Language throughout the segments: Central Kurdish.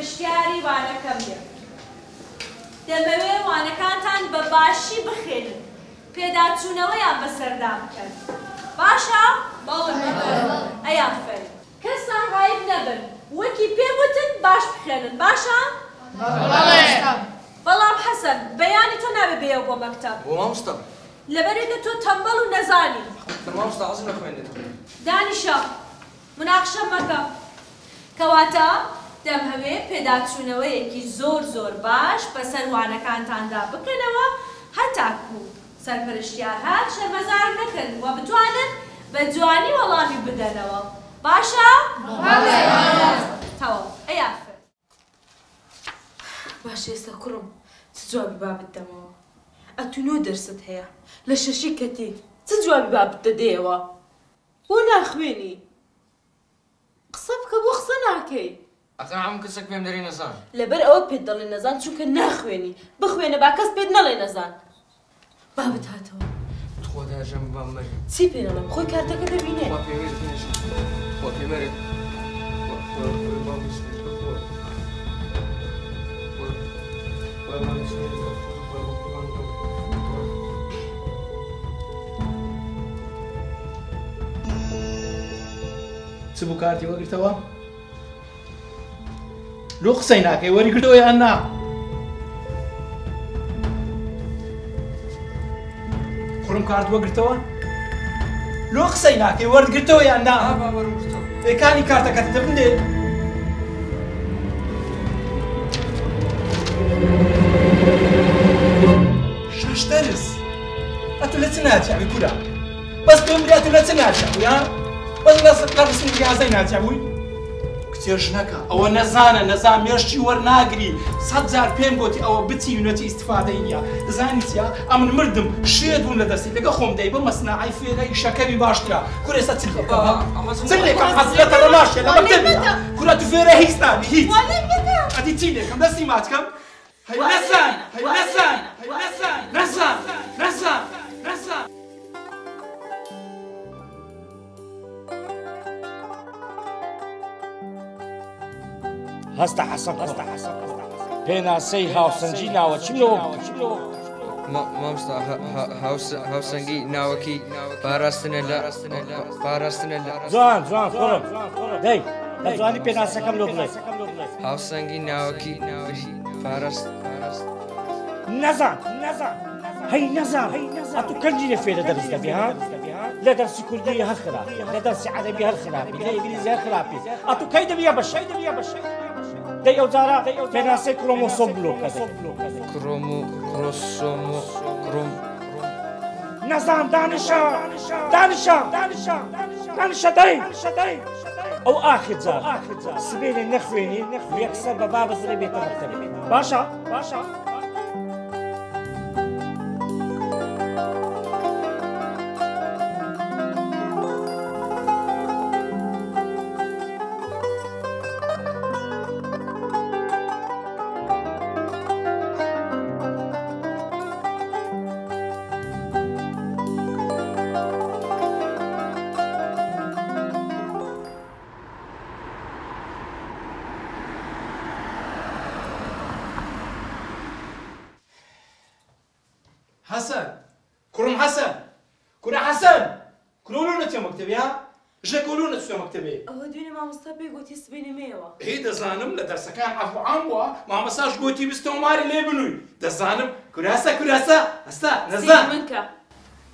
سەرپەرشتیاری وانەکەم بێ. دەمەوێت وانەکانتان بە باشی بخێنن، پێداچوونەوەیان بەسەردا بکەن. باشە؟ بەڵێ. ئەی ئافەرین. کەسان غایب نەبن، وەکی پێوتن باش بخێنن، باشە؟ بەڵێ. بەڵام حەسەن، بەیانی تۆ نابێ بێیەوە بۆ مەکتەب. بۆ مامۆستا. لەبەرێکە تۆ تەمبەڵ و نەزانی. مامۆستا حەزم لە خوێندن. دانیشە، مناقشە مەکە. کەواتە دەمهەوێت پێداچوونەوەیەکی زۆر باش بەسەر وانەکانتاندا بکەنەوە هەتاکو سەرپەرشتیار هات شەرمەزار نەکەن و بتوانن بە جوانی وەڵامی بدەنەوە. باشە؟ بەڵێ. تەواو. ئەی ئافرەت. باش ئێستا کوڕم چ جوابی بابت دەمەوە؟ ئەتونۆ دەرست هەیە لە شەشی کەتی چ جوابی بابت دەدەیەوە؟ بۆ ناخوێنی؟ قسە بکە بۆ قسە ناکەی. ئەخە هەموو کەسێک پێم دەری نەزان. لەبەر ئەوە پێت دەڵێ نەزان چونکە ناخوێنی. بخوێنە با کەس پێت نەڵێ نەزان. بابت هاتەوە. خۆدا ژەم بام مەری. چی پێ نەڵێم خۆی کارتەکە دەبینێ. خوا پێوێت بینێشم. خوا پێمەرێ. چ بوو کارتی وەگرتەوە؟ لۆ قسەی ناکەی وەریگرتەوە یان نا؟ کوڕم کارت وەگرتەوە؟ لۆ قسەی ناکەی وەرگرتەوە یان نا؟ پێکانی کارتەکەت دەبندێ؟ شەش دەرس ئەتو لە چ ناچاوی کورا؟ بەس پێم برێ ئەتو لە چ ناچاوی ها؟ بەس لە ڕسمی گازەی ناچاوی؟ کتێژ نەکە ئەوە نەزانە نەزان مێشتی وەرناگری 100 جار پێم گوتی ئەوە بچی وینەتی ئیستیفادەی نییە. دەزانی چیا؟ ئەمن مردم شێت بوون لە دەستی لەگە خۆم دەی بە مەسناعی فێرە ئیشەکەمی باشترا. کورە ئێستا چ لێکەم؟ چ لێکەم؟ حەزرەتە لە ماشێ لە مەکتەبێ. کورە تو فێرە هیچ نابی هیچ. ئەدی چی لێکەم؟ دەستی ماچکەم؟ هەی نەزان هەی نەزان هەی نەزان نەزان نەزان نەزان. هەستا حەسەن پێناسەی هاوسەنگی ناوە چی لەوە؟ مامۆستا هاوسەنگی ناوەکی پاراستنە لە جوان کوڕم دەی لە جوانی پێناسەکەم لۆ بڵێ. هاوسەنگی ناوەکی پاراست نەزان هەی نەزان ئەتوو کەنجی لە فێرە دەرس دەبێ ها؟ لە دەرسی کوردی هەر خراپی لە دەرسی عەرەبی هەر خراپی لە ئینگلیزی هەر خراپی ئەتوو کەی دەبێ بەشەی دەی ئەو جارە پێناسەی کرۆمۆسۆم بلۆکە دەی نەزان دانیشە دەی ئەو ئاخر جار سبێنێ نەخوێنی یەکسەر بە بابەزرێ بێتە مەکتەبێ. باشە؟ حەسەن کوڕم حەسەن کورە حەسەن کورۆلۆ نەچێ مەکتەبێ ها؟ ژەکۆلۆ نەچێ مەکتەبێ. ئەوە دوێنێ مامۆستا پێی گوتی سبێنێمەوە. هی دەزانم لە دەرسەکان عەفوعام بووە مامەساش گوتی بستەوماری لێ بنووی. دەزانم کوراسە هەستا نەزان من کە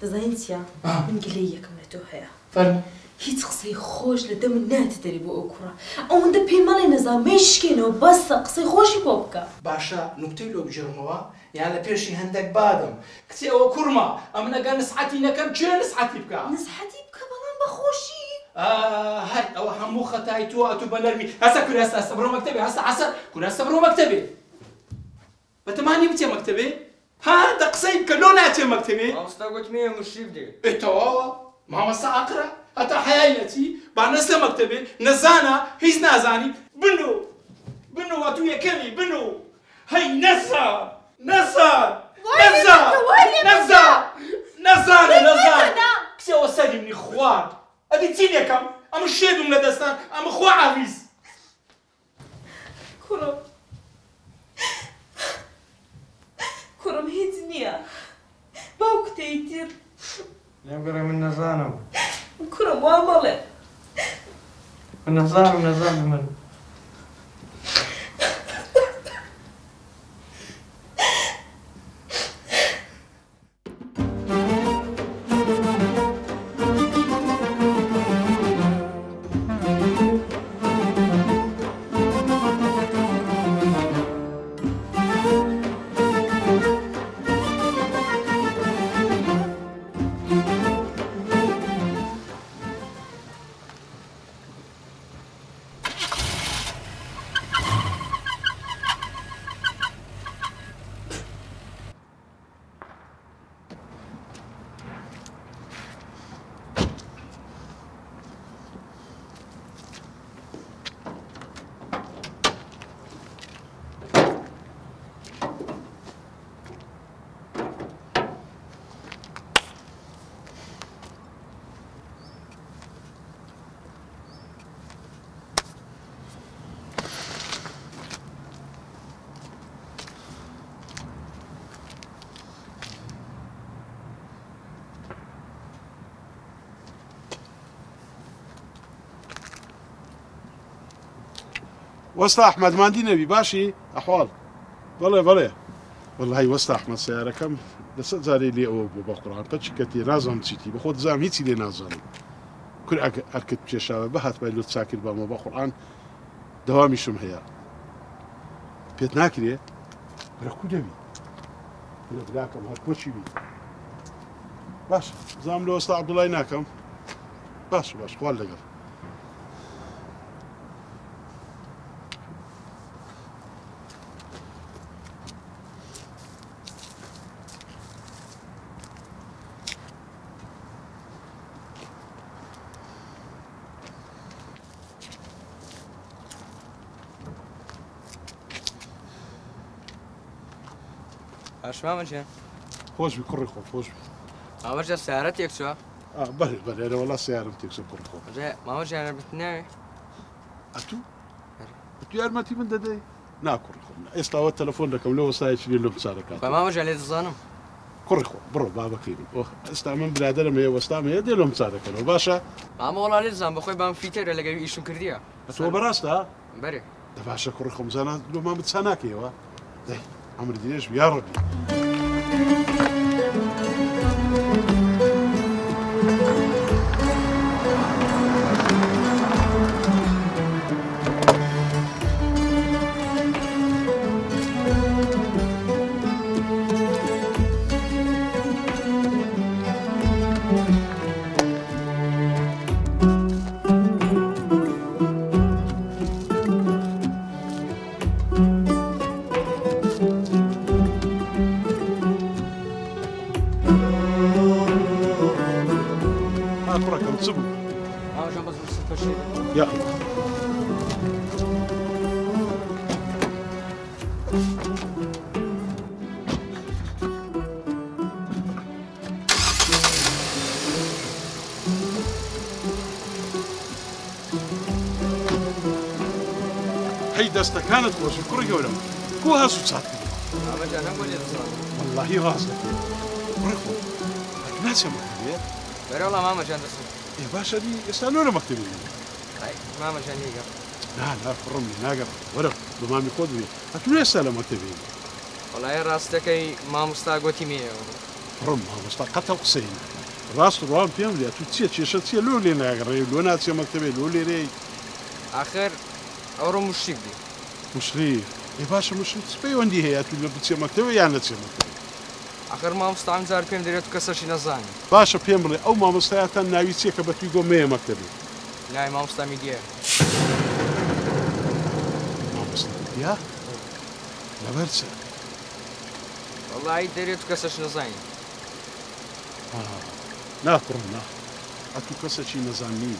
دەزانین چیە؟ من گلەی یەکەم لە تۆ هەیە. فەرموو. هیچ قسەی خۆش لە دەمت ناتدەری بۆ ئەو کوڕە. ئەوەندە پێی مەڵێ نەزانمەی شکێنەوە بەسە قسەی خۆشی بۆ بکە. باشە نوکتەی لۆ بژێڕمەوە یان لە پێشی هەندێک بادم کچێ ئەوە کوڕمە ئەمن ئەگەر نسحەتی نەکەم چێ نسحەتی بکە؟ نسحەتی بکە بەڵام بەخۆشی. هەر ئەوە هەموو خەتای تۆ ئەتو بە نەرمی هەستا کوراسە هەستا بڕۆ مەکتەبێ هەستا کوراسە بڕۆ مەکتەبێ. بەتەمانی بچێ مەکتەبێ؟ ها دە قسەی بکە لۆ ناچێ مەکتەبێ؟ مامۆستا گوتمی مشریف دێ. ئێتەواوە مامۆستا ئاقرە هەتا حەیای نەچی با نەسە مەکتەبێ نەزانە هیچ نازانی بنۆ ئەتو یەکەمی بنۆ. هەی نەزان کسێوە سەری منی خوارد. ئەدی چی لێکەم؟ ئەمە شێدم لە دەستان ئەمە خوا عەویز. کوڕم هیچ نییە باوکت تێیتر لێبگەڕێ من نەزانم کوڕم وا مەڵێ من نەزانم من وەستا ئەحمەدماندی نەبی باشی ئەحواڵ بەڵێ بەڵێ وەڵڵاهی وەستا ئەحمەد سەیارەکەم دەسەد جارێ لێ ئەوە بوو بە قورئان پەچی کەتی نازانم چیتی بەخۆ دەزانم هیچی لێ نازانم کورد ئەرکت پێشاوە بەهات بای لۆ چاکرد بەمە بە قورئان دەوامیشم هەیە پێت ناکرێ بەرەکو دەبی لەدراکەم هەر کۆچی بی باش زانم لە وەستا عەبدوڵای ناکەم باش خوال لەگەڵ مامەجیان خۆش بی کوڕی خۆ خۆش بی مامەجە سیارەت یەک چووە بەڵێ بەڵێ وەڵا سیارم تێکسە کوڕی خۆ مامەجیانە بتناوێ تو یارمەتی من دەدەی ناکوڕی خۆ ئێستاوە تەلەفۆن دەکەم لەوە سایەکی لێ لەم چارەکات بە مامەجیان لێ دەزانم کوڕی خۆ بڕۆ بابەکەین ئێستا من برادەرم هەیە وەستام هەیە دێ لەم چارەکەنەوە باشە مامە وەڵا لێ دەزانم بەخۆی بام فیتەرە لەگەوی ئیشم کردیە تۆ بەڕاستە بەرێ دە باشە کوڕی خۆم زانە لۆ مام بچا ناکەیەوە دەی ئەمر دیێژ یا ڕەبی يا هي دستكانت خوش كوري جولم كو هاسو صاتي والله راسك رخو ناس يا مكتبي بره والله ماما جان دسم يا باشا دي يسالونا مكتبي هاي ماما جان يقرا لا فرمني ناقرا ورق بمامي خذني هتقول يسال مكتبي والله راستكي ما مستاقوتي مية فرم ما مستاقته قصين راس روان فيهم لي تشي شتي لولي ناقرا لونات مكتبي لولي ري اخر اورو مشرف دي مشرف يا باشا مشرف سبي وندي هي تقول بتسي مكتبي يعني تسي مكتبي آخر مامۆستام جار پێم دەرێت و کەسەشی نەزانێ باشە پێم بڵێ ئەو مامۆستایەتان ناوی چییە کە بە توی گۆ مەیە مەکتەبی ناوی مامۆستامی دیێ مامۆستا لەبەر چ وەڵڵی دەرێت و کەسەش نەزانێ ناپڕم نا ئەتوو کەسێکی نەزاننی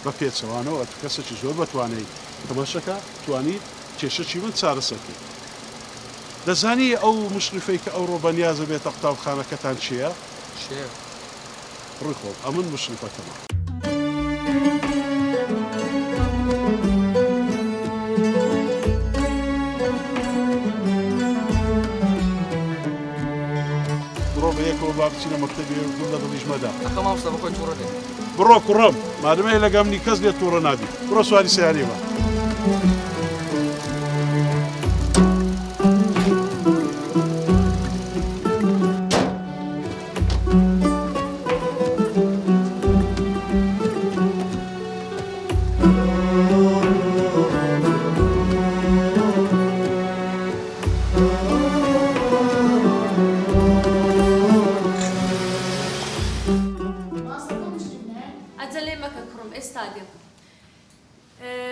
بە پێچەوانەوە ئەتوو کەسێکی زۆر بەتوانەی تەماشەکە توانی کێشەی من چارەسەرکەی دەزانی ئەو مشرفەی کە ئەو ڕۆبەنیازە بێتە قوتابخانەکەتان چییە؟ ڕووی خۆ ئەمن مشرفەکەمە بەیەکەوە با بچینە مەکتەبێ گوڵ لە دڵیش مەدا. ئەخە مامۆستا بەخۆی تووڕە دێ. بڕۆ کوڕم مادەمەیە لەگەمنی کەس لێت تووڕە نابی. بڕۆ سواری سیارێ بە.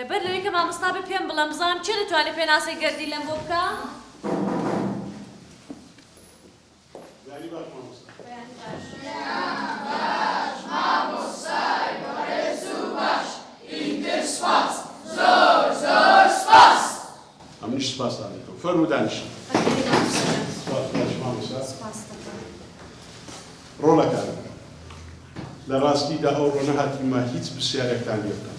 بەر لەوەی کە مامۆستا بێ پێم بڵێم بزانم چێ دەتوانێت پێناسەی گەردی لەم بۆ بکە؟ ئەمنیش سپاسان دەکەم. فەرموو دانیشن. ڕۆڵەکانم لە ڕاستیدا ئەو ڕۆ نەهاتیمە هیچ پرسیارێکتان لێ بکەم.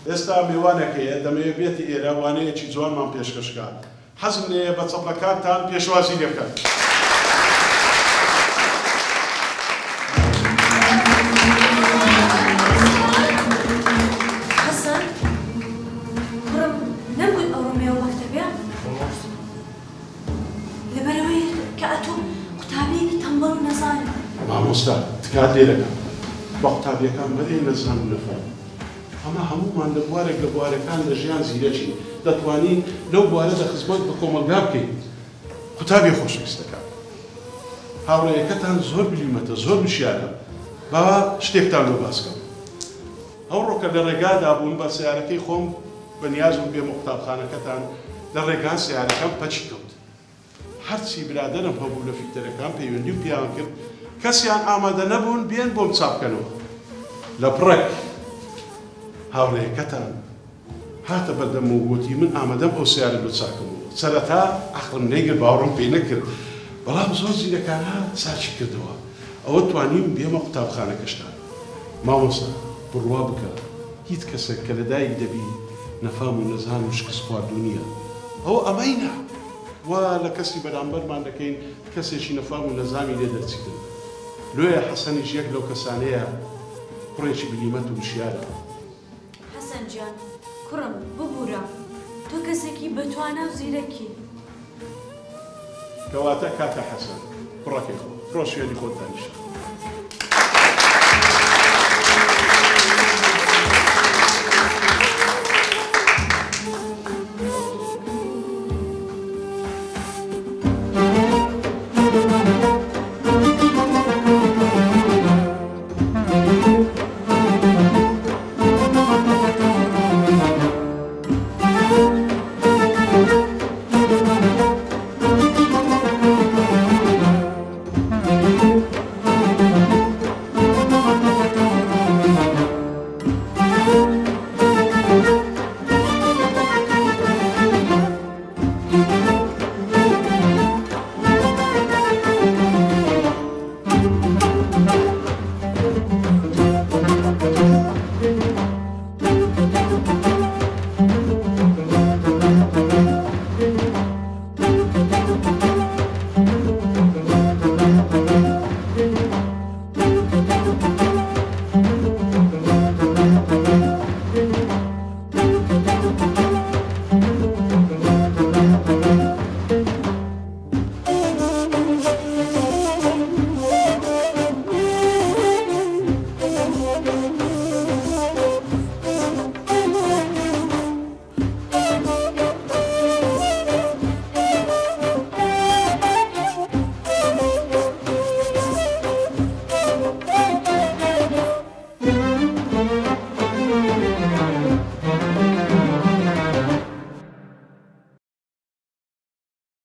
ئێستا میوانەکەیە دەمەوێت بێتی ئێرە وانەیەکی جوانمان پێشکەشکات. حەزم لێیە بە چەپڵەکانتان پێشوازی لێ بکەن. حەسەن کوڕم نەمگوت ئەوڕۆ مێوە مەکتەبێ؟ لەبەرەوەی کە ئەتۆ قوتابیەکی تەمبەڵ و نەزانم. مامۆستا تکات لێ دەکەم. بە قوتابیەکان بەدەی نەزان و نەفەم. ئەمە هەموومان لە بوارێک لە بوارەکان لە ژیان زیرەکی دەتوانین لەو بوارەدا خزمەت بە کۆمەلگا بکەین. قوتابی خۆشەویستەکان هاوڕێیەکەتان زۆر بلیمەتە زۆر وشیارە. باوا شتێکتان لۆ باسکەم. ئەو ڕۆکە لە ڕێگادا بوون بە سیارەکەی خۆم بەنیازم بێمە قوتابخانەکەتان لە ڕێگان سیارەکەم پەچی کەوت. هەرچی برادەرم هەبوو لە فیلتەرەکان پەیوەندی و پیان کرد کەسیان ئامادە نەبوون بێن بۆم چاپکەنەوە. لە پڕێک هاوڕێیەکەتان هاتە بەردەم و گوتی من ئامادەم ئەو سیارە بۆ چاکەمەوە. سەرەتا عەقڵم نەیگرت باوەڕم پێ نەکرد. بەڵام زۆر زیرەکانە ساچی کردەوە. ئەوە توانیم بێمە قوتابخانەکەشتان. مامۆستا بڕوا بکە هیچ کەسێک کە لەدایک دەبی نەفام و نەزان و شکست خواردوو نییە. ئەوە ئەمەینە وا لە کەسی بەرامبەرمان دەکەین کەسێکی نەفام و نەزامی لێ دەرچیتن. لۆیە حەسەنیش یەک لەو کەسانەیە کوڕێکی بلیمەت و وشیارە. حەسەن گیان کوڕم ببوورە تۆ کەسێکی بەتوانە و زیرەکی. کەواتە کاتە حەسەن بڕەکەی خۆ ڕۆ شوێنی خۆت دانیشە.